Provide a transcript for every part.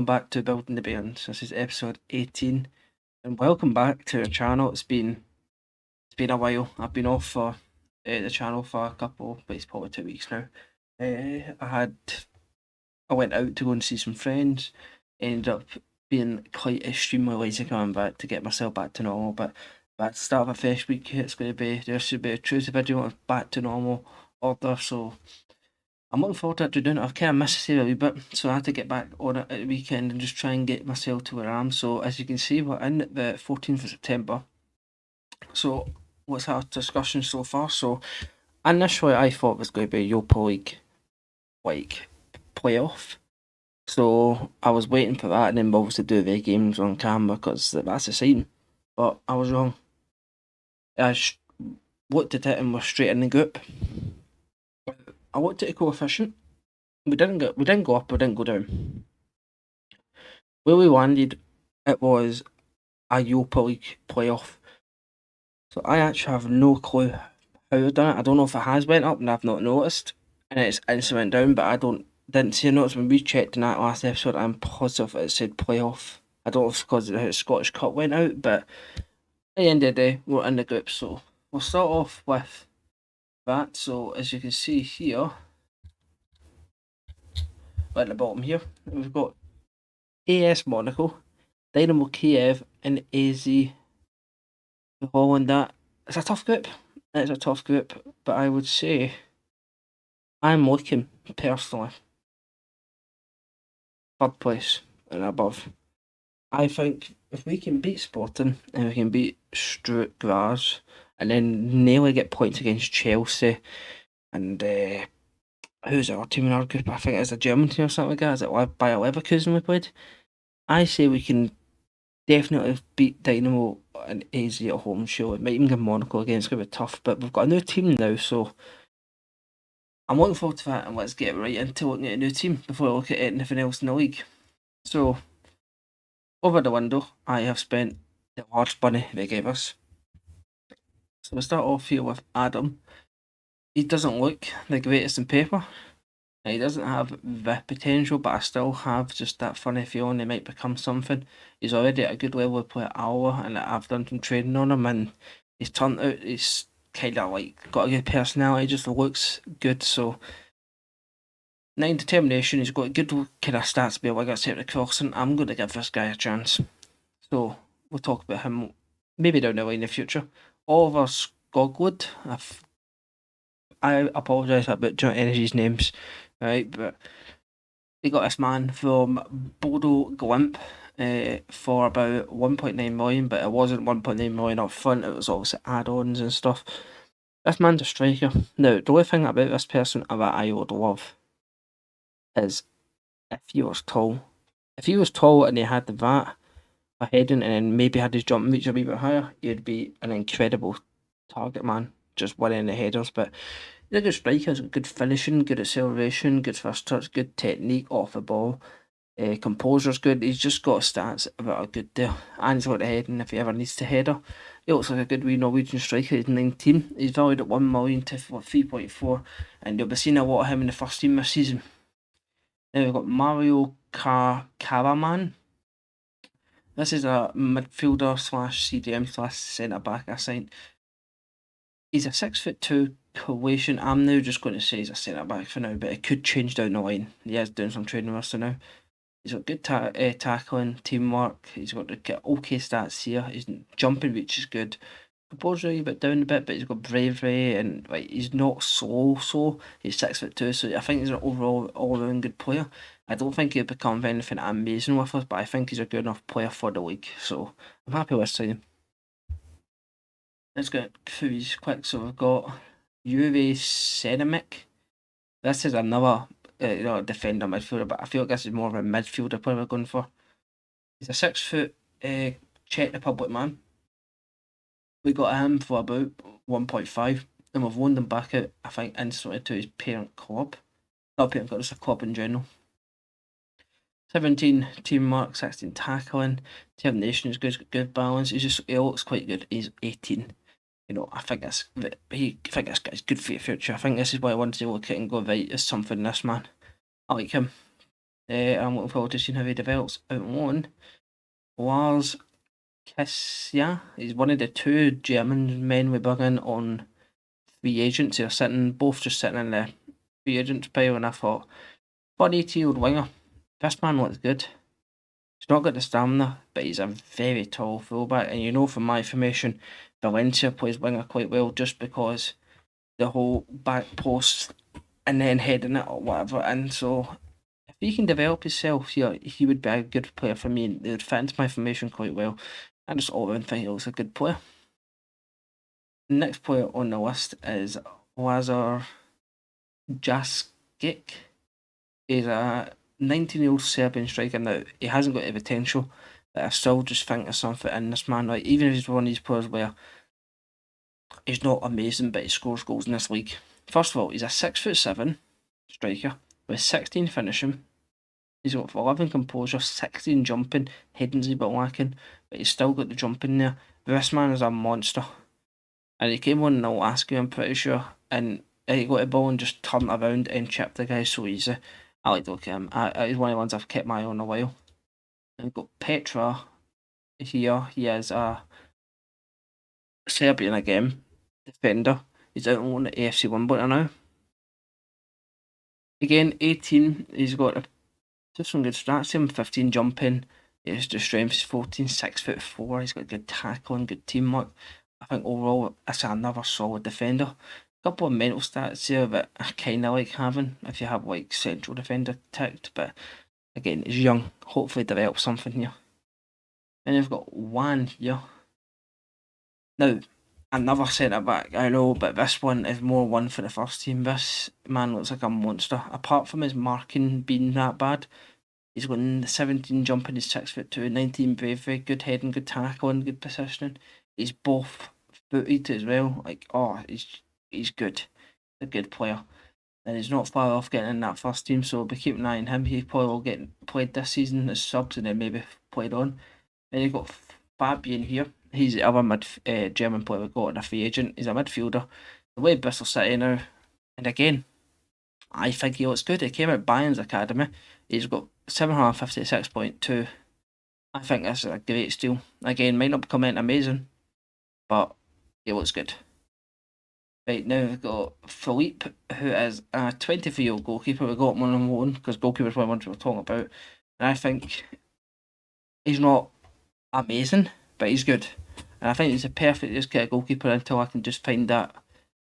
back to Building the Bairns. This is episode 18, and welcome back to the channel. It's been a while. I've been off for the channel for a couple, but it's probably 2 weeks now. I went out to go and see some friends. Ended up being quite extremely lazy coming back to get myself back to normal. But at the start of a fresh week, there should be a Tuesday video of back to normal order. So I'm looking forward to actually doing it. I've kind of missed it a wee bit, so I had to get back on it at the weekend and just try and get myself to where I am. So as you can see, we're in the 14th of September. So what's our discussion so far? So initially I thought it was going to be a Europa League playoff. So I was waiting for that and then obviously do the games on camera because that's exciting. But I was wrong. I looked at it and we're straight in the group. I looked at the coefficient. We didn't go up, we didn't go down. Where we landed, it was a Europa League playoff. So I actually have no clue how we've done it. I don't know if it has went up and I've not noticed, and it's instantly went down, but I didn't see a notice when we checked in that last episode. I'm positive it said playoff. I don't know if it's because the Scottish Cup went out, but at the end of the day, we're in the group. So we'll start off with that. So as you can see here, at the bottom here, we've got AS Monaco, Dynamo Kiev, and AZ Holland. That it's a tough group. It's a tough group, but I would say I'm looking personally third place and above. I think if we can beat Sporting and we can beat Stuart Graz and then nearly get points against Chelsea and who's our team in our group? I think it's a German team or something like that. Is it Bayer Leverkusen we played? I say we can definitely beat Dynamo and AZ at home. Sure, it might even give Monaco again. It's going to be tough, but we've got a new team now, so I'm looking forward to that. And let's get right into looking at a new team before I look at anything else in the league. So, over the window, I have spent the large money they gave us. So we start off here with Adam. He doesn't look the greatest in paper. He doesn't have the potential, but I still have just that funny feeling he might become something. He's already at a good level of play at Alloa, and I've done some training on him, and he's turned out he's kind of like got a good personality, just looks good. So 9 determination, he's got good kind of stats to be able to get set across, and I'm going to give this guy a chance. So we'll talk about him maybe down the line in the future. Oliver Skogwood, I apologise about John Energy's names, right? But they got this man from Bodo Glimp for about 1.9 million, but it wasn't 1.9 million up front, it was obviously add-ons and stuff. This man's a striker. Now, the only thing about this person that I would love is if he was tall. If he was tall and he had the VAT for heading and then maybe had his jumping reach a wee bit higher, he'd be an incredible target man, just winning the headers. But he's a good striker, he's got good finishing, good acceleration, good first touch, good technique off the ball. Composure's good. He's just got stats about a good there, and he's got the heading if he ever needs to header. He looks like a good wee Norwegian striker. He's 19. He's valued at 1 million to 3.4, and you'll be seeing a lot of him in the first team this season. Then we've got Mario Karaman. This is a midfielder slash CDM slash centre back I signed. He's a 6'2" Croatian. I'm now just going to say he's a centre back for now, but it could change down the line. He is doing some training with us now. He's got good tackling, teamwork. He's got okay stats here. His jumping reach is good. Composure a bit down a bit, but he's got bravery and like he's not slow. So he's 6'2", so I think he's an overall all-round good player. I don't think he'll become anything amazing with us, but I think he's a good enough player for the league. So I'm happy with signing. Let's get through these quick. So we've got Juve Ceramic. This is another defender midfielder, but I feel like this is more of a midfielder player we're going for. He's a 6 foot Czech Republic man. We got him for about 1.5, and we've loaned him back out, I think, instantly to his parent club. Not parent club, just a club in general. 17 teamwork, 16 tackling, determination is good, he's got good balance. He looks quite good. He's 18. I think this guy's good for the future. I think this is what I wanted to look at and go, right, there's something in this man. I like him. I'm looking forward to seeing how he develops out on loan. Lars Kissia is one of the two German men we brought in on free agents. They're both just sitting in the free agents pile, and I thought, 42-year-old winger, this man looks good. He's not got the stamina, but he's a very tall fullback. And you know from my information, Valencia plays winger quite well just because the whole back post and then heading it or whatever. And so if he can develop himself here, he would be a good player for me. They would fit into my formation quite well. I just all around think he looks a good player. The next player on the list is Lazar Jaskic. He's a 19-year-old Serbian striker now. He hasn't got the potential, but I still just think there's something in this man. Like, even if he's one of these players where he's not amazing, but he scores goals in this league. First of all, he's a 6'7" striker with 16 finishing. He's got 11 composure, 16 jumping. Heading's a bit lacking, but he's still got the jumping there. This man is a monster. And he came on in the last game, I'm pretty sure, and he got the ball and just turned around and chipped the guy so easy. I like to look at him. He's one of the ones I've kept my eye on a while. And we've got Petra here. He is a Serbian again, defender. He's out on loan at AFC Wimbledon now. Again, 18. He's got just some good stats. Him 15 jumping. His strength is 14, 6'4". He's got good tackling, good teamwork. I think overall, it's another solid defender. A couple of mental stats here that I kind of like having if you have like central defender ticked, but again, he's young. Hopefully, develop something here. And you've got Juan here. Now, another centre back, I know, but this one is more one for the first team. This man looks like a monster. Apart from his marking being that bad, he's got 17 jumping, he's 6'2", 19 bravery, good heading, good tackling, good positioning. He's both footed as well. Like, he's good. A good player. And he's not far off getting in that first team, so we'll be keeping an eye on him. He probably will get played this season as subs and then maybe played on. Then you've got Fabian here. He's the other German player we got in a free agent. He's a midfielder. The way Bristol City now. And again, I think he looks good. He came out Bairns Academy. He's got 756.2. I think this is a great steal. Again, might not come in amazing, but he looks good. Right, now we've got Philippe, who is a 23-year-old goalkeeper. We got him on loan because goalkeepers were one we were talking about. And I think he's not amazing, but he's good. And I think he's a perfect just get a goalkeeper until I can just find that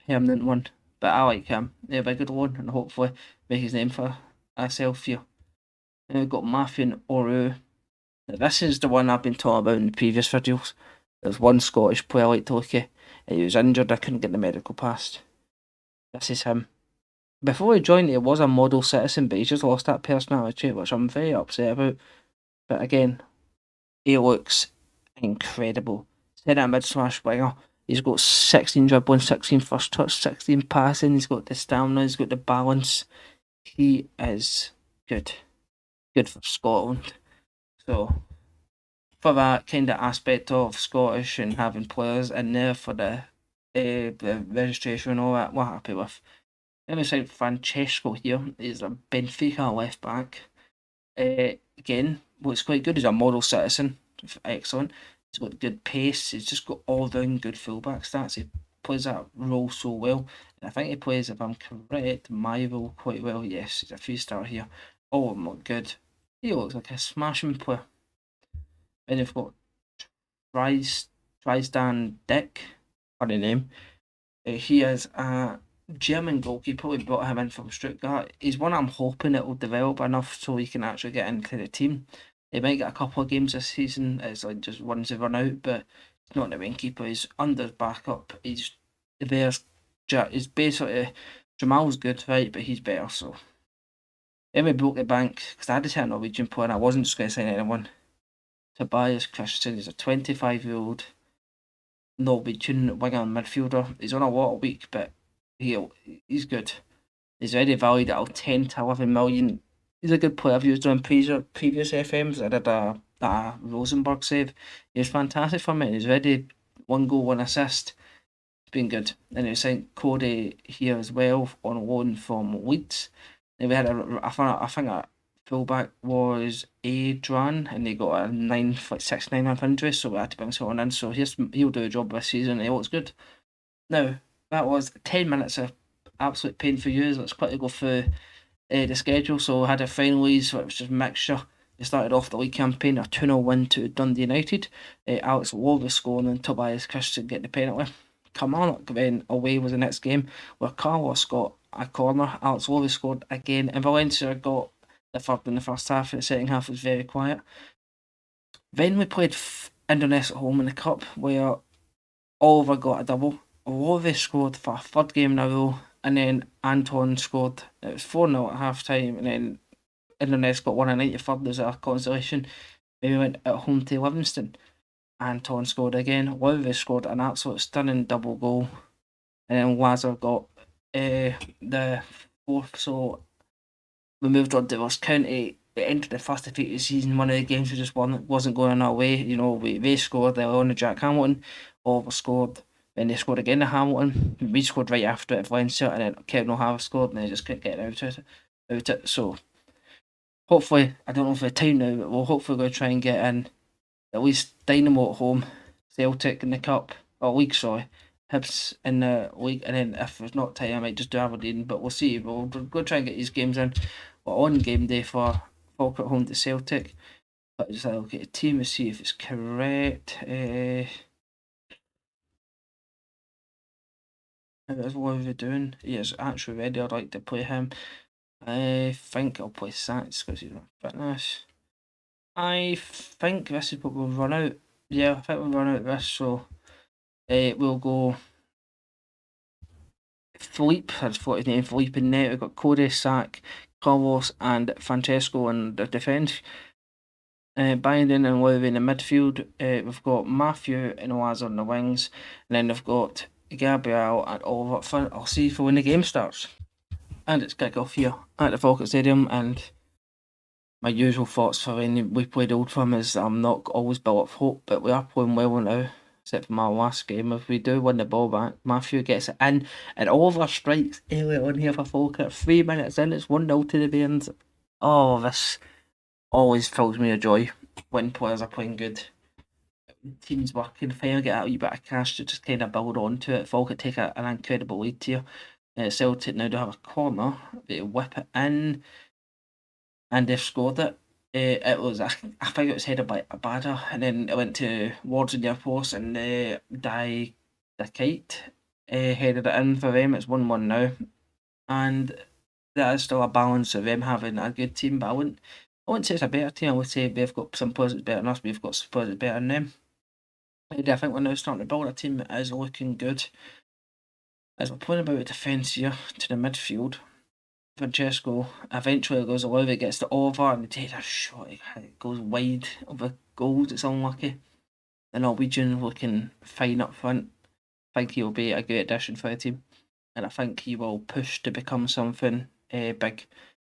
permanent one. But I like him. He'll be a good loan and hopefully make his name for himself here. And we've got Matthew Oru. Now, this is the one I've been talking about in the previous videos. There's one Scottish player I like to look at. He was injured, I couldn't get the medical past. This is him. Before he joined, he was a model citizen, but he's just lost that personality, which I'm very upset about. But again, he looks incredible. Centre mid / winger. He's got 16 dribbling, 16 first touch, 16 passing. He's got the stamina, he's got the balance. He is good. Good for Scotland. So, for that kind of aspect of Scottish and having players in there for the registration and all that, we're happy with. Then we signed Francesco here. He's a Benfica left back. Again, looks quite good. He's a model citizen. Excellent. He's got good pace. He's just got all round good fullback stats. He plays that role so well. And I think he plays, if I'm correct, my role quite well. Yes, he's a 3-star here. All of them look good. He looks like a smashing player. And you've got Tristan Dick, funny name. He is a German goalkeeper. We brought him in from Stuttgart. He's one I'm hoping it will develop enough so he can actually get into the team. He might get a couple of games this season. It's like just ones have run out, but he's not the main keeper. He's under backup. He's basically Jamal's good, right? But he's better. So then we broke the bank because I had to say a Norwegian player. And I wasn't just going to sign anyone. Tobias Christensen is a 25-year-old Norwegian winger and midfielder. He's on a lot of week, but he's good. He's already valued at 10 to 11 million. He's a good player. I've used him in previous FMs. I did a Rosenborg save. He was fantastic for me. He's already 1 goal, 1 assist. It's been good. And we signed Cody here as well on loan from Leeds. And we had I think a fullback was Adrian, and they got a 6 9 month injury, so we had to bring someone in. So he'll do a job this season. He looks good. Now that was 10 minutes of absolute pain for you. Let's quickly go through the schedule. So we had a finalies, so it was just a mixture. They started off the league campaign a 2-0 win to Dundee United. Alex Lowe scoring and Tobias Christian getting the penalty. Kilmarnock went away was the next game where Carlos got a corner. Alex Lowe scored again, and Valencia got the third in the first half. The second half was very quiet. Then we played Inverness at home in the cup where Oliver got a double. Lowe scored for a third game in a row, and then Anton scored. It was 4-0 at half time, and then Inverness got one in 93rd as a consolation. Then we went at home to Livingston. Anton scored again. Lowe scored an absolute stunning double goal, and then Lazar got the fourth. So we moved on to Ross County. We entered the first defeat of the season. One of the games we just wasn't going our way. You know, they scored early on to Jack Hamilton. Oliver scored. Then they scored again to Hamilton. We scored right after it at Valencia, and then Kevin O'Hara scored, and they just couldn't get out of it. So hopefully, I don't know if the time now, but we'll hopefully go try and get in at least Dynamo at home, Celtic in the cup, or league, sorry, Hibs in the league, and then if there's not time, I might just do Aberdeen, but we'll see. We'll go try and get these games in. We're on game day for Falkirk home to Celtic. But just look at the team and see if it's correct. What are we doing? He is actually ready. I'd like to play him. I think I'll play Sats because he's on fitness. I think this is what we'll run out. Yeah, I think we'll run out of this. So we'll go Philippe. That's 49 Philippe in net. We've got Cody, Sack, Carlos, and Francesco in the defence. Binding and Levy in the midfield. We've got Matthew and Lazar on the wings. And then we've got Gabriel and Oliver up front. I'll see if when the game starts. And it's kick off here at the Falkirk Stadium. And my usual thoughts for when we played Old Firm is I'm not always built up hope, but we are playing well now. Except for my last game. If we do win the ball back, Matthew gets it in, and Oliver strikes early on here for Falkirk. 3 minutes in, it's 1-0 to the Bairns. Oh, this always fills me with joy when players are playing good. Teams working, finally get a wee bit of cash to just kind of build onto it. Falkirk take an incredible lead here. Celtic now do have a corner, they whip it in, and they've scored it. It was, I think it was headed by Abada, and then it went to Wards in their post, and the Kite headed it in for them. It's 1-1 now, and that is still a balance of them having a good team, but I wouldn't say it's a better team. I would say they've got some players that's better than us, we've got some players that's better than them. I think we're now starting to build a team that is looking good. As we're playing about the defence here to the midfield, Francesco eventually goes away, it gets the over, and he takes a shot, it goes wide of the goals, it's unlucky. The Norwegian looking fine up front. I think he'll be a great addition for the team, and I think he will push to become something big.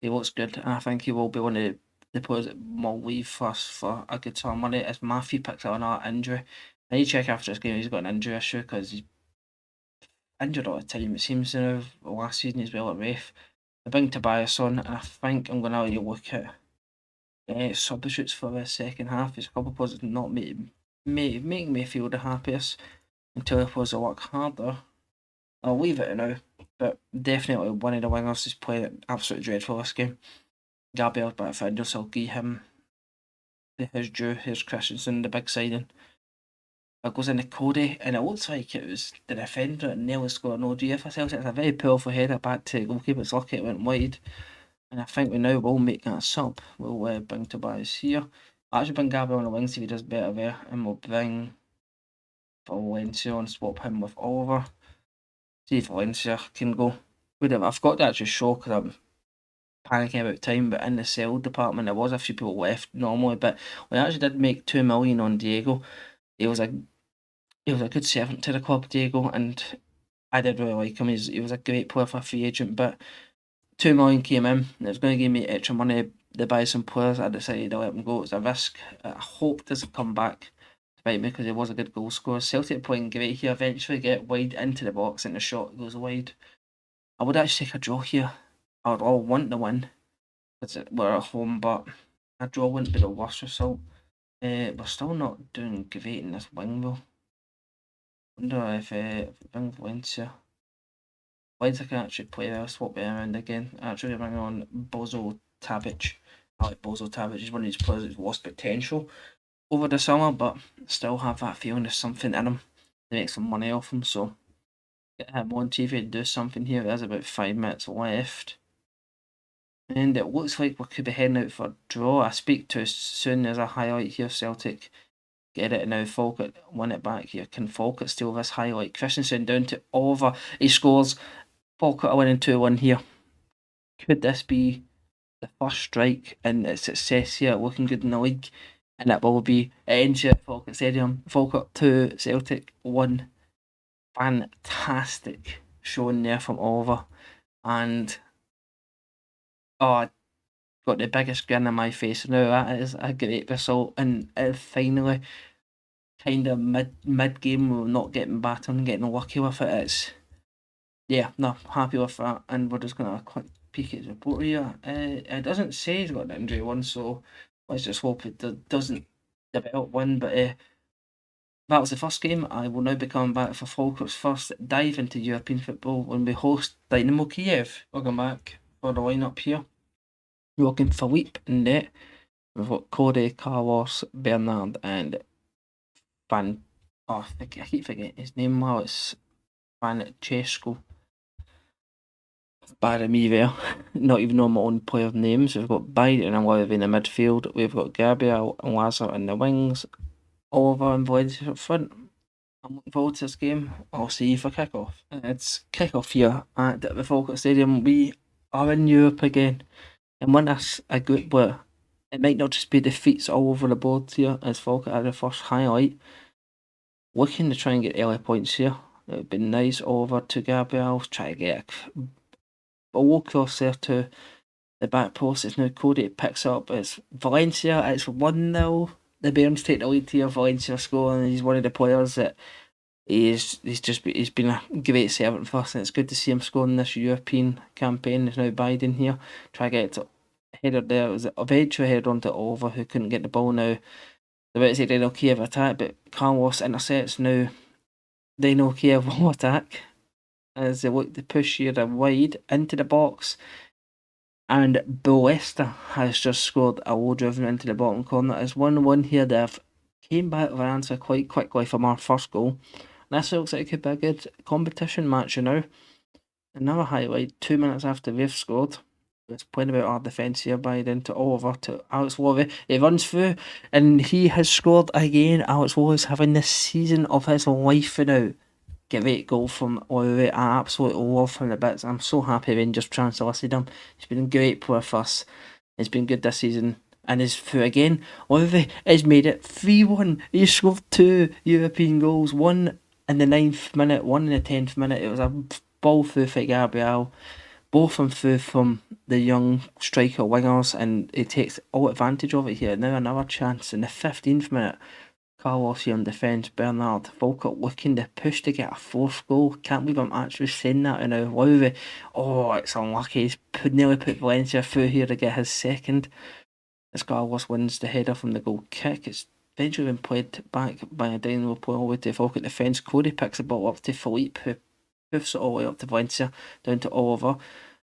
He looks good, and I think he will be one of the players that will leave for us for a good sum of money as Matthew picks up another injury. I need to check after this game he's got an injury issue because he's injured all the time. It seems to have last season as well at Rafe. I bring Tobias on, and I think I'm going to let you look at substitutes for the second half. There's a couple of players that not making me feel the happiest until the players work harder. I'll leave it now, but definitely one of the wingers is playing absolutely dreadful this game. Gabriel's back for India, so I'll give him his due. Here's Christensen, the big signing. It goes into Cody, and it looks like it was the defender and nearly scored an OG for Celtic. It's a very powerful header back to goalkeeper. It's lucky it went wide. And I think we now will make that sub. We'll bring Tobias here. I'll actually bring Gabriel on the wing, see if he does better there. And we'll bring Valencia and swap him with Oliver. See if Valencia can go. I've got to actually show because I'm panicking about time, but in the sale department there was a few people left normally, but we actually did make 2 million on Diego. He was a good servant to the club, Diego, and I did really like him. He was a great player for a free agent, but 2 million came in. It was going to give me extra money to buy some players. I decided to let him go. It's a risk. I hope doesn't come back to bite me because he was a good goal scorer. Celtic playing great here. Eventually get wide into the box and the shot goes wide. I would actually take a draw here. I would all want the win we're at home, but a draw wouldn't be the worst result. We're still not doing great in this wing though. Wonder if bring Valencia. Valencia can actually play there, swap it around again. Actually bring on Bozo Tabic. I like Bozo Tabic, he's one of these players that's lost potential over the summer, but still have that feeling there's something in him to make some money off him, so get him on TV and do something here. There's about 5 minutes left. And it looks like we could be heading out for a draw. I speak too soon. There's a highlight here. Celtic get it now. Falkett win it back here. Can Falkett steal this highlight? Christensen down to Oliver. He scores. Falkett are winning 2-1 here. Could this be the first strike and its success here? Looking good in the league. And it will be. It ends here at Falkett Stadium. Falkett 2, Celtic 1. Fantastic showing there from Oliver. And oh, got the biggest grin on my face now. That is a great result, and finally, kind of mid game, we're not getting battered and getting lucky with it. It's no, happy with that, and we're just gonna quick peek at his report here. It doesn't say he's got an injury one, so let's just hope it doesn't develop one. But that was the first game. I will now be coming back for Falkett's first dive into European football when we host Dynamo Kiev. Welcome back for the lineup here. Joachim Philippe in net. We've got Cody, Carlos, Bernard, and I keep forgetting his name now. It's Francesco. Bad me there. Not even know my own player names. We've got Bairns and Oliver in the midfield. We've got Gabriel and Lazar in the wings. Oliver and Valencia up front. I'm looking forward to this game. I'll see you for kick-off. It's kick-off here at the Falkett Stadium. We are in Europe again. And when that's a good where it might not just be defeats all over the board here, as Falkett had the first highlight. Looking to try and get early points here. It would be nice over to Gabriel. Try to get a walk cross there to the back post. It's now Cody picks up. It's Valencia. It's 1-0. The Bairns take the lead here. Valencia score, and he's one of the players that he's been a great servant for us, and it's good to see him scoring this European campaign. There's now Biden here. Try to get it to header there. It was eventually headed on to Oliver, who couldn't get the ball now. The about to say Dino Kiev attack, but Carlos intercepts now. Dino Kiev will attack as they look to push here wide into the box. And Boesta has just scored a low driven into the bottom corner. It's 1-1 here. They've came back with an answer quite quickly from our first goal. And this looks like it could be a good competition match, you know. Another highlight, 2 minutes after they've scored. It's playing about our defence here by then to Oliver to Alex Worthy. He runs through and he has scored again. Alex Worthy's having the season of his life now. Great goal from Worthy. I absolutely love him to bits. I'm so happy Rangers translisted him. He's been a great player for us. He's been good this season. And he's through again. Worthy has made it 3-1. He scored 2 European goals. One in the 9th minute, one in the 10th minute. It was a ball through for Gabriel. Both of them through from the young striker wingers, and he takes all advantage of it here. Now another chance in the 15th minute. Carlos here on defence, Bernard, Falkett looking to push to get a 4th goal. Can't believe I'm actually saying that now. Wow, oh, it's unlucky. He's nearly put Valencia through here to get his 2nd. As Carlos wins the header from the goal kick. It's eventually been played back by a Dynamo player all the way to Falkett defence. Cody picks the ball up to Philippe, who hoofs it all the way up to Valencia, down to Oliver.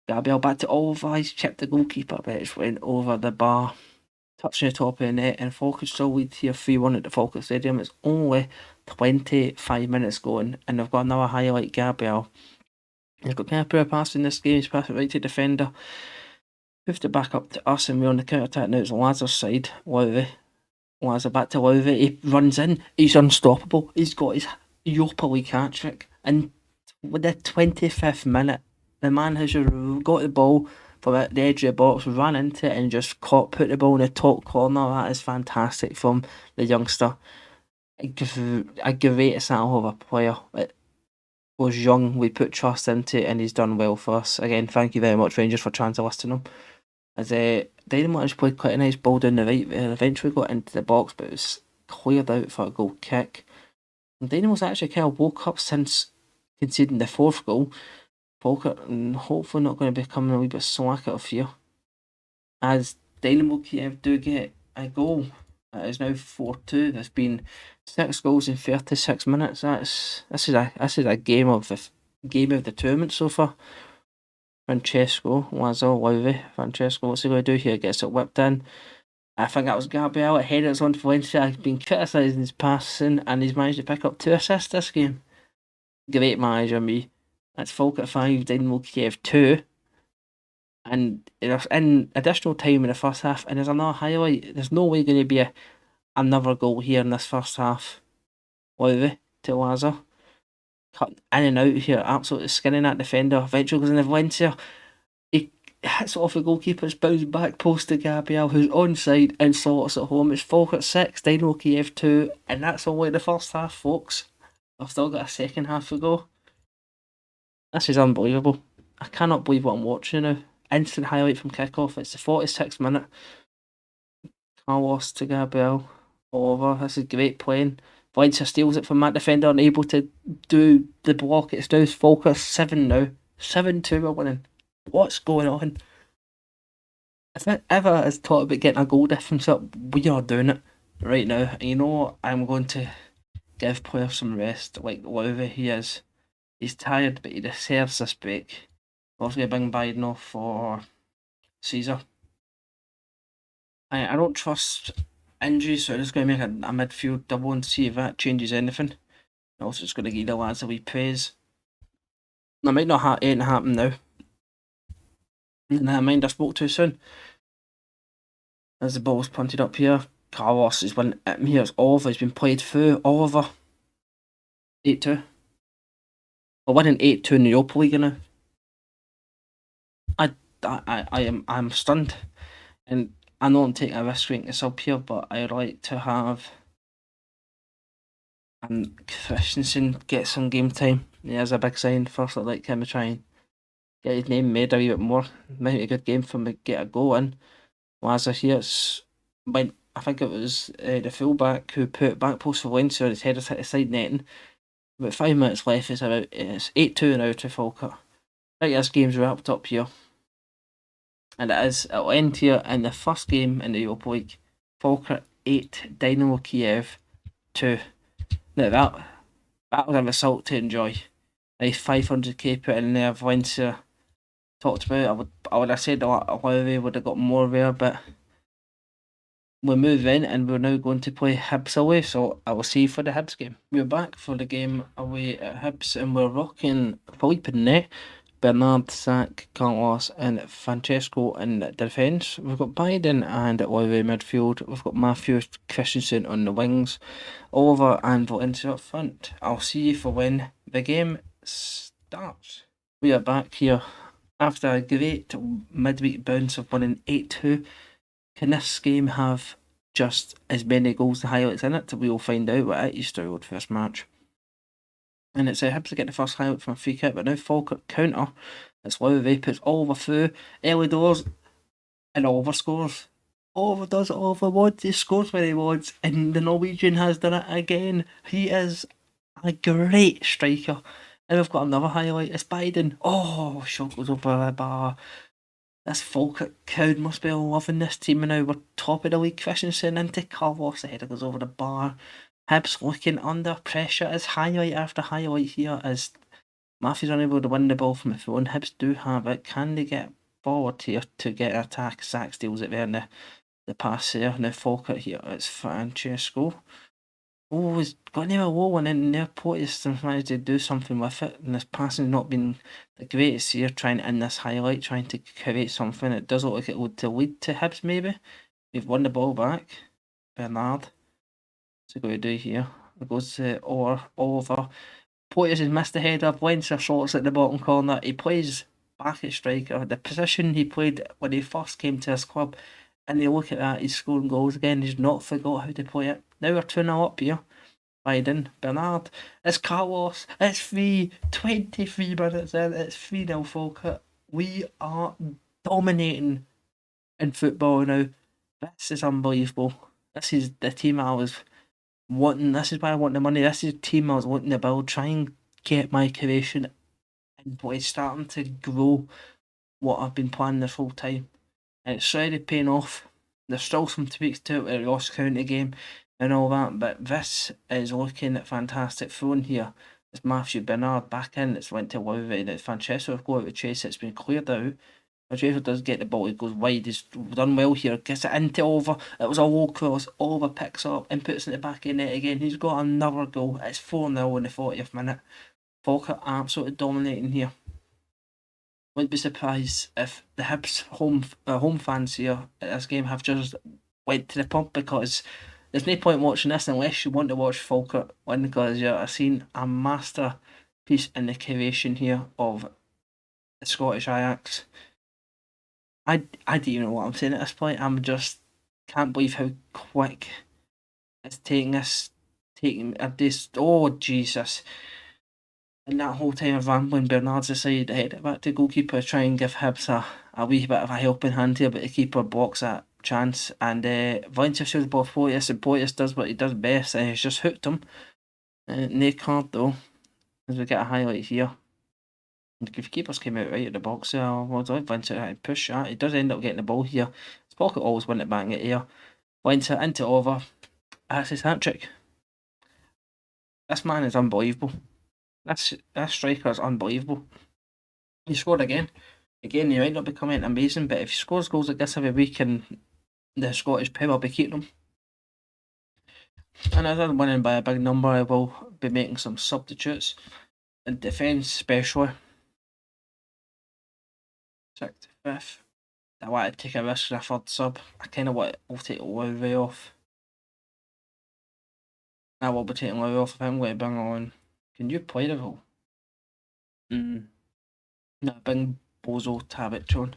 Gabriel back to Oliver. He's chipped the goalkeeper, but it's went over the bar, touching the top of the net, and Falkett still lead here 3-1 at the Falkett Stadium. It's only 25 minutes going, and they've got another highlight. Gabriel, he's got kind of poor pass in this game. He's passed it right to defender, moved it back up to us, and we're on the counter attack now. It's Lazar's side. Lazar back to Lowry. He runs in. He's unstoppable. He's got his Europa League hat trick, and with the 25th minute, the man has just got the ball from the edge of the box, ran into it, and just put the ball in the top corner. That is fantastic from the youngster. A great example of a player that was young. We put trust into it, and he's done well for us. Again, thank you very much, Rangers, for translisting him. As Dynamo has played quite a nice ball down the right, eventually got into the box, but it was cleared out for a goal kick. And Dynamo's actually kind of woke up since conceding the 4th goal. Falkett, and hopefully not going to be coming a wee bit slack out of here. as Dynamo Kiev do get a goal. It is now 4-2. There's been 6 goals in 36 minutes. This is a game of the tournament so far. Francesco Francesco, what's he going to do here? Gets it whipped in. I think that was Gabriel. It headed on to Valencia. He's been criticising his passing, and he's managed to pick up 2 assists this game. Great manager, me. That's Falk at 5, Dynamo Kiev 2. And in additional time in the first half, and there's another highlight. There's no way going to be another goal here in this first half. Lowry to Lazar. Cut in and out here, absolutely skinning that defender. Eventually goes into Valencia. He hits it off the goalkeeper's bounce back post to Gabriel, who's onside and slots at home. It's Falk at 6, Dynamo Kiev 2, and that's only the first half, folks. I've still got a second half to go. This is unbelievable. I cannot believe what I'm watching now. Instant highlight from kickoff. It's the 46th minute. Carlos to Gabriel. Over. This is great playing. Valencia steals it from that defender, unable to do the block. It's now Focus 7 now. 7-2 we're winning. What's going on? If it ever is taught about getting a goal difference up, we are doing it right now. And you know what? I'm going to give players some rest. Like Lowry, he's tired, but he deserves this break. We're also going to bring Biden off for Caesar. I don't trust injuries, so I'm just going to make a midfield double and see if that changes anything. I'm also just going to give the lads a wee praise. That might not happen now. Never mind, I spoke too soon. As the ball's punted up here, Carlos is winning at me. It's Oliver. He's been played through. Oliver 8-2. We're winning 8-2 in the Europa League now. I'm stunned, and I know I'm taking a risk ranking this up here, but I'd like to have Christensen get some game time. There's a big sign. First, I'd like him to try and get his name made a wee bit more. Might be a good game for him to get a goal in. Lazar here, I think it was the fullback who put back post for Valencia, his header's hit the side netting. About 5 minutes left, it's 8-2 now to Falkirk. Right, this game's wrapped up here. And it'll end here in the first game in the Europa League. Falkirk 8, Dynamo Kiev 2. Now that was a result to enjoy. Nice 500k put in there. Valencia talked about. I would have said Lowry would have got more there, but we move in and we're now going to play Hibs away. So I will see you for the Hibs game. We're back for the game away at Hibs, and we're rocking Philippe in net, Bernard, Zach, Carlos, and Francesco in defence. We've got Biden and Lowry midfield. We've got Matthew Christensen on the wings. Oliver and Valencia up front. I'll see you for when the game starts. We are back here after a great midweek bounce of winning 8-2. Can this game have just as many goals and highlights in it? We will find out at Easter Road for this match. And it's Hibs to get the first highlight from a free kick, but now Falkirk counter. It's Lowry puts Oliver through early doors, and Oliver scores. Oliver does what Oliver wants. He scores when he wants, and the Norwegian has done it again. He is a great striker. And we've got another highlight. It's Biden. Oh, shot goes over the bar. This Falkirk crowd must be loving this team now. We're top of the league. Christensen into Carlos. The header goes over the bar. Hibs looking under pressure as highlight after highlight here as Matthew's unable to win the ball from the phone. Hibs do have it. Can they get forward here to get an attack? Zach steals it there in the pass there. Now Falkirk here. It's Francesco. Oh, he's got near a low one in there. Porteous managed to do something with it, and this passing's not been the greatest here. Trying to end this highlight, trying to create something. It does look like it would lead to Hibs maybe. We've won the ball back. Bernard. What's he going to do here? It goes to Oliver. Porteous has missed the header. Valencia shots at the bottom corner. He plays back at striker. The position he played when he first came to his club. And you look at that, he's scoring goals again. He's not forgot how to play it. Now we're 2-0 up here. Biden, Bernard, it's Carlos, it's 23 minutes in, it's 3-0 Falkirk. We are dominating in football now. This is unbelievable. This is the team I was wanting. This is why I want the money. This is the team I was wanting to build. Try and get my creation and boy, starting to grow what I've been planning this whole time. and it's already paying off. There's still some tweaks to it with the Ross County game and all that, but this is looking fantastic. Thrown here, it's Matthew Bernard back in. It's went to Lowry, and it's Francesco have got out to chase. It's been cleared out. Francesco does get the ball. He goes wide. He's done well here. Gets it into Oliver. It was a low cross. Oliver picks up and puts it in the back of the net again. He's got another goal. It's 4-0 in the 40th minute. Falkirk absolutely dominating here. Wouldn't be surprised if the Hibs home fans here at this game have just went to the pub, because there's no point watching this unless you want to watch Falkirk win, because you're seeing a masterpiece in the creation here of the Scottish Ajax. I don't even know what I'm saying at this point. I'm just can't believe how quick it's taking us. Oh Jesus! And that whole time of rambling, Bernard's decided to head it back to goalkeeper, try and give Hibs a wee bit of a helping hand here, but the keeper blocks that chance. And Valencia shows the ball for Porteous, and Porteous does what he does best, and he's just hooked him. No card though, as we get a highlight here. And the keepers came out right at the box there. Well done, Valencia had to push that. He does end up getting the ball here. His pocket always win it back in the air. Valencia into over. That's his hat trick. This man is unbelievable. That striker is unbelievable. He scored again. Again, he might not be coming amazing, but if he scores goals like this every week, and the Scottish Premier will be keeping him. And as I'm winning by a big number, I will be making some substitutes in defence, especially. 65th. I want to take a risk with a third sub. I kind of want to take Lowry off. I will be taking Lowry off if I'm going to bring on. Can you play the role? No, bring Bozo Tabic on.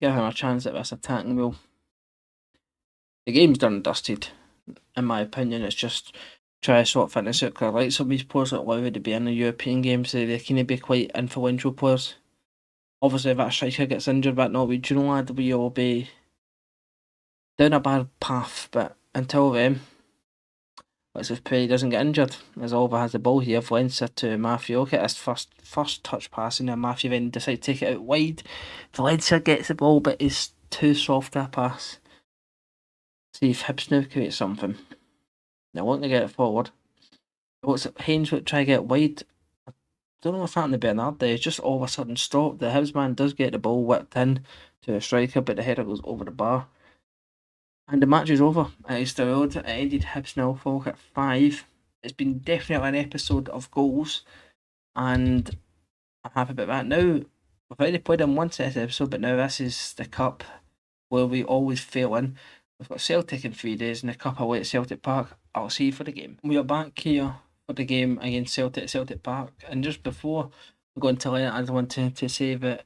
Give him a chance at this attacking role. The game's done and dusted, in my opinion. It's just try to sort fitness out, because I like some of these players that Lowry to be in the European games, so they can be quite influential players. Obviously, if that striker gets injured, that Norwegian lad, we all be down a bad path, but until then, let's just pray he doesn't get injured. As Oliver has the ball here, Valencia to Matthew. Look at his first touch pass, and then Matthew then decides to take it out wide. Valencia gets the ball, but it's too soft a pass. See if Hibs now create something. They're wanting to get it forward. What's Haynes would try to get wide. I don't know what's happened to Bernard there. He's just all of a sudden stopped. The Hibs man does get the ball whipped in to a striker, but the header goes over the bar. And the match is over. It's the road. It ended Hibs 0, Falkirk 5. It's been definitely an episode of goals, and I'm happy about that. Now, we've already played in one set episode, but now this is the cup where we always fail in. We've got Celtic in 3 days in the cup away at Celtic Park. I'll see you for the game. We are back here for the game against Celtic at Celtic Park, and just before we go into it, I just want to say that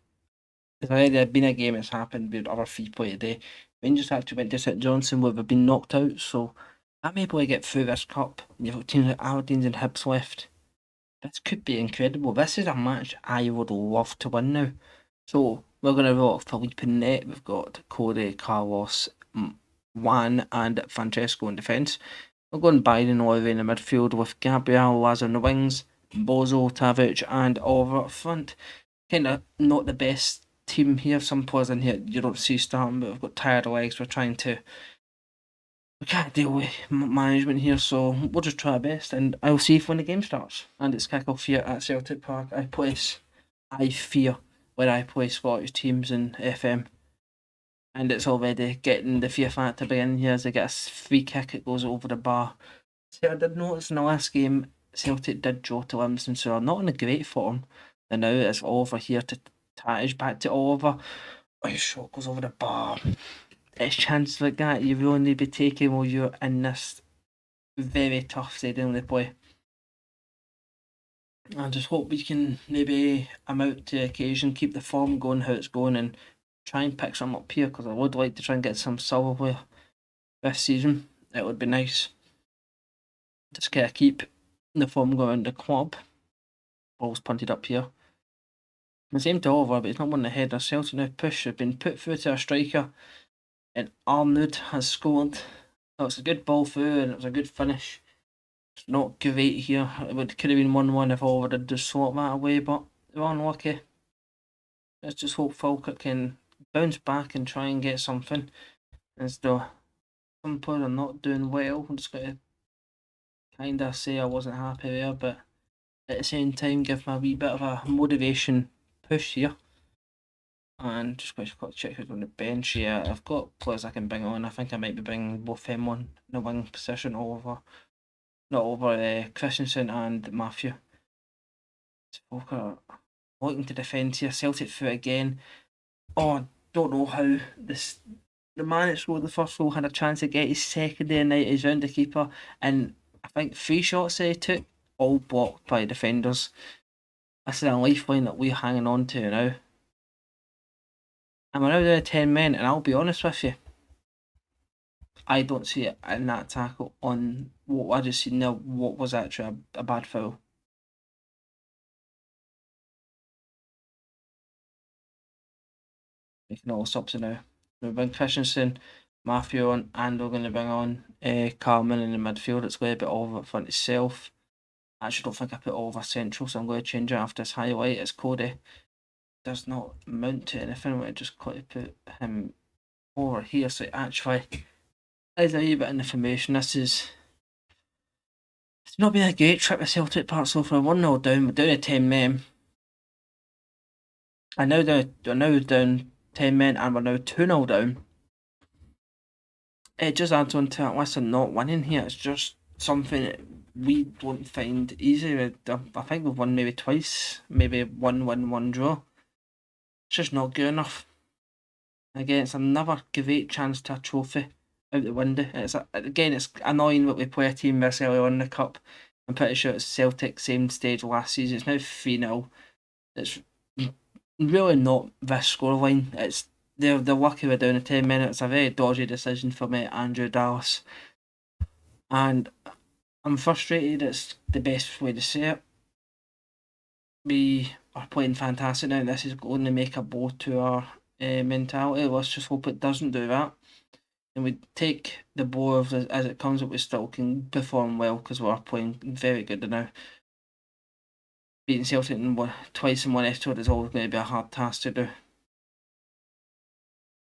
there's already been a game that's happened with other free play today. Rangers actually went to St Johnstone where they've been knocked out, so that may be able to get through this cup. You've got teams like Aberdeen and Hibs left. This could be incredible. This is a match I would love to win now. So we're going to rock Felipe in net. We've got Corey, Carlos, Juan and Francesco in defence. We're going Byron Lowry in the midfield with Gabriel Laz on the wings, Bozo, Tavic and Oliver up front. Kind of not the best team here. Some players in here you don't see starting, but we've got tired legs. We can't deal with management here, so we'll just try our best, and I'll see if when the game starts. And it's kick-off here at Celtic Park. I fear when I play Scottish teams in FM, and it's already getting the fear factor begin here as they get a free kick. It goes over the bar. See, I did notice in the last game Celtic did draw to Livingston, so they're not in a great form. And now it's Oliver here to Tatage, back to Oliver. Oh, his shot goes over the bar. It's chances like that you really need to be taking while you're in this very tough stadium to play. I just hope we can maybe amount to the occasion, keep the form going how it's going, and try and pick some up here, because I would like to try and get some silverware this season. It would be nice. Just kind of keep the form going around the club. Ball's punted up here. The same to Oliver, but he's not won the header. Celtic now push. Have been put through to a striker, and Arnoud has scored. So it's a good ball through, and it was a good finish. It's not great here. Could have been 1-1 if Oliver did just swap that away, but they're unlucky. Let's just hope Falkirk can bounce back and try and get something. As though some players are not doing well, I'm just going to kind of say I wasn't happy there, but at the same time, give me a wee bit of a motivation push here. And just quick check who's on the bench here. I've got players I can bring on. I think I might be bringing both them on in the wing position over, not over Christensen and Matthew. Walker looking to defend here. Celtic foot again. Oh, I don't know how this. The man that scored the first goal had a chance to get his second day of night. He's round the keeper, and I think 3 shots that he took, all blocked by defenders. This is a lifeline that we're hanging on to now. And we're now down to 10 men, and I'll be honest with you, I don't see it in that tackle on what I just seen there, what was actually a bad foul. Making all the stops now. We'll bring Christensen, Matthew on, and we're going to bring on Carmen in the midfield. It's going to be Oliver up front itself. I actually don't think I put Oliver central, so I'm going to change it after this highlight. It's Cody. Does not mount to anything. I just got to put him over here. So actually, there's a wee bit of information. It's not been a great trip to Celtic Park so far. 1-0 down. We're down to 10 men. We're now down 10 men, and we're now 2-0 down. It just adds on to that list of not winning here. It's just something that we don't find easy. I think we've won maybe twice, maybe 1-1, 1 draw. It's just not good enough. Again, it's another great chance to a trophy out the window. It's annoying that we play a team this early on in the cup. I'm pretty sure it's Celtic, same stage last season. It's now 3-0. It's really not this scoreline. They're lucky we're down to 10 minutes. A very dodgy decision for me, Andrew Dallas. And I'm frustrated. It's the best way to say it. We are playing fantastic now. This is going to make a blow to our mentality. Let's just hope it doesn't do that. And we take the blow as it comes, but we still can perform well because we're playing very good now. Beating Celtic twice in one episode is always going to be a hard task to do.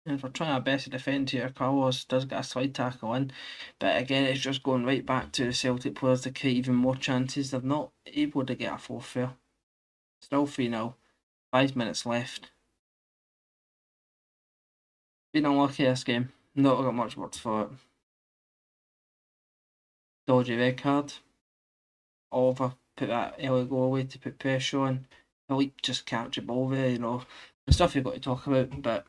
And if we're trying our best to defend here, Carlos does get a slide tackle in. But again, it's just going right back to the Celtic players to create even more chances. They're not able to get a fourth there. Still 3-0. 5 minutes left. Been unlucky this game. Not got much words for it. Dodgy red card. Oliver put that early goal away to put pressure on. Philippe just captured ball there, the stuff you've got to talk about, but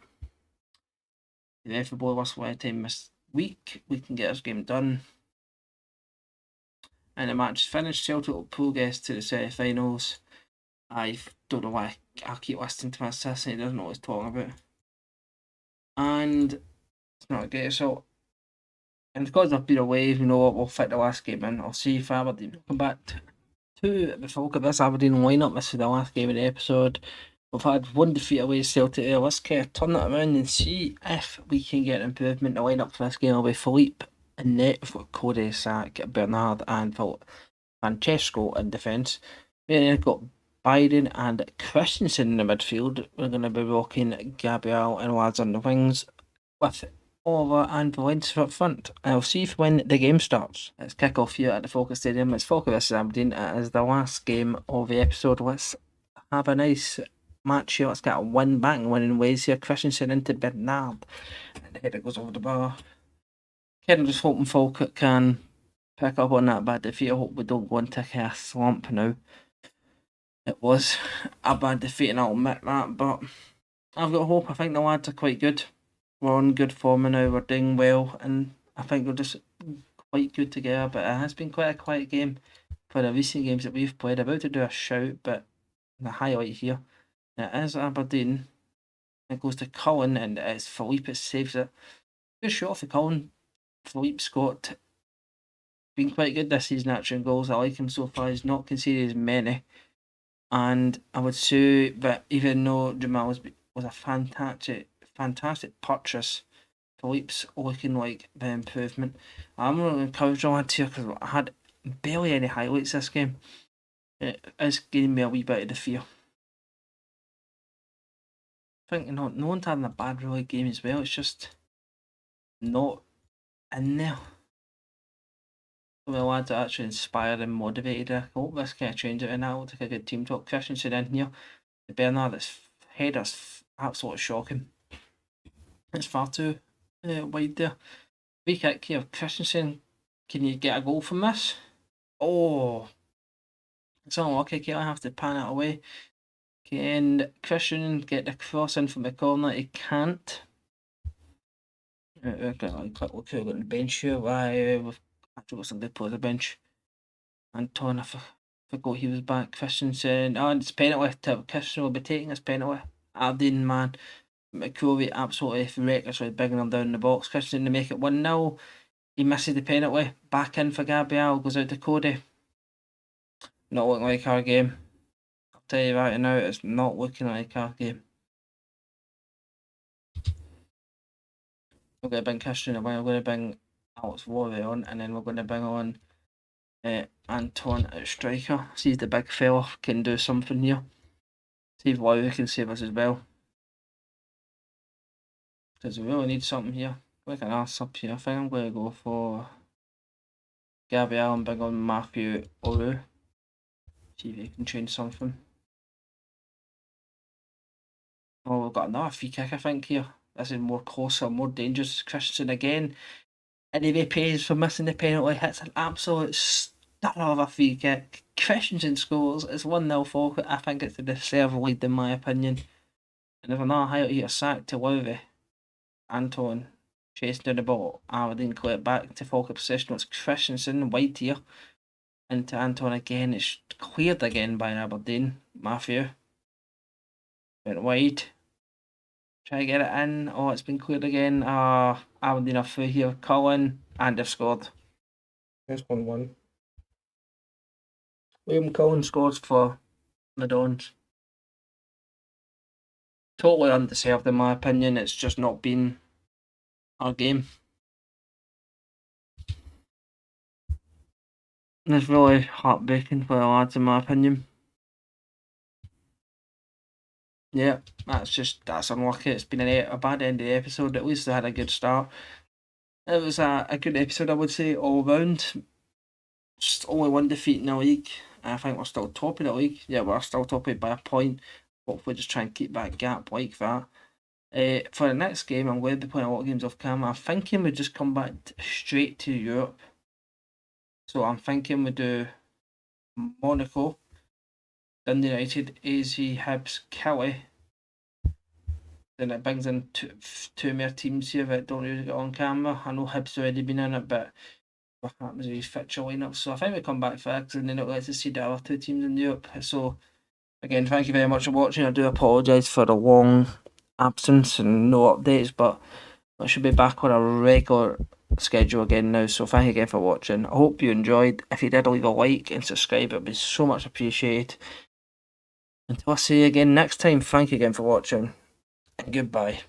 if the both of us want time this week, we can get this game done. And the match is finished. Celtic will progress to the semi-finals. I don't know why I'll keep listening to my assistant, he doesn't know what he's talking about. And it's not great, so and because I've been away, you know what, we'll fit the last game in. I'll see if Aberdeen come back to before we look at this Aberdeen lineup. This is the last game of the episode. We've had one defeat away Celtic there. Let's kind of turn that around and see if we can get improvement. The lineup for this game will be Philippe in net. We've got Cody, Sack, Bernard and Francesco in defence. We've got Biden and Christensen in the midfield. We're going to be rocking Gabriel and lads on the wings with Oliver and Valencia up front. I'll see if when the game starts. Let's kick off here at the Focus Stadium. It's Falkirk vs Aberdeen. It is the last game of the episode. Let's have a nice match here. Let's get a win back and winning ways here. Christensen into Bernard. And the header goes over the bar. Kind just hoping Falkirk can pick up on that bad defeat. I hope we don't go into a slump now. It was a bad defeat and I'll admit that, but I've got hope. I think the lads are quite good. We're on good form now, we're doing well, and I think we're just quite good together. But it has been quite a quiet game for the recent games that we've played. About to do a shout, but the highlight here, it is Aberdeen. It goes to Cullen, and it's Philippe that saves it. Good shot for Cullen. Philippe Scott been quite good this season actually in goals. I like him so far. He's not conceded as many. And I would say that even though Jamal was a fantastic purchase, Philippe's looking like the improvement. I'm really encouraged the lads here because I had barely any highlights this game. It is giving me a wee bit of the fear. think no one's having a bad really game as well. It's just not in there. The lads are actually inspired and motivated. I hope this kind of changes it, and that looks like a good team talk. Christensen in here. The Bernard's header's absolutely shocking. It's far too wide there. Free kick here. Christensen, can you get a goal from this? Oh, it's unlucky. Okay, I have to pan it away. Can Christian get the cross in from the corner? He can't. We've got a quick look who we've got on the bench here. We've actually got some good players on the bench. Anton, I forgot he was back. Christensen. Oh, and it's penalty. Christian will be taking this penalty. Aberdeen, man. McCrory absolutely recklessly bigging him down in the box. Christian to make it 1-0. He misses the penalty. Back in for Gabriel. Goes out to Cody. Not looking like our game. I'll tell you right now, it's not looking like our game. We're going to bring Christian away. We're going to bring Alex Warrior on, and then we're going to bring on Anton at striker. See if the big fella can do something here. See if Warrior can save us as well. Because we really need something here. Like an arse up here. I think I'm going to go for Gabriel and bring on Matthew Oru. See if he can change something. Oh, we've got another free kick, I think, here. This is more closer, more dangerous. Christensen again. And he pays for missing the penalty. Hits an absolute stunner of a free kick. Christensen scores. It's 1-0 Falkirk. I think it's the deserved lead, in my opinion. And if another highlight here, sack to Lowry. Anton chasing down the ball. Aberdeen clear it back to Falkirk possession. It's Christensen wide here. Into Anton again. It's cleared again by Aberdeen. Matthew went wide. Try to get it in. Oh, it's been cleared again. Aberdeen are through here. Cullen, and they've scored. There's 1-1. Liam Cullen scores for the Dons. Totally undeserved, in my opinion. It's just not been our game. And it's really heartbreaking for the lads, in my opinion. Yeah, that's unlucky. It's been a bad end of the episode. At least they had a good start. It was a good episode, I would say, all round. Just only one defeat in the league. I think we're still top of the league. Yeah, we're still top of it by a point. Hopefully just try and keep that gap like that. For the next game, I'm going to be playing a lot of games off camera. I'm thinking we just come back straight to Europe. So I'm thinking we do Monaco, Dundee United, AZ, Hibs, Kelly. Then it brings in two more teams here that don't usually get on camera. I know Hibs already been in it, but what happens if you fixture lineup? So I think we come back first, and then it lets us see the other two teams in Europe. So again, thank you very much for watching. I do apologise for the long absence and no updates, but I should be back on a regular schedule again now. So thank you again for watching. I hope you enjoyed. If you did, leave a like and subscribe. It would be so much appreciated. Until I see you again next time, thank you again for watching, and goodbye.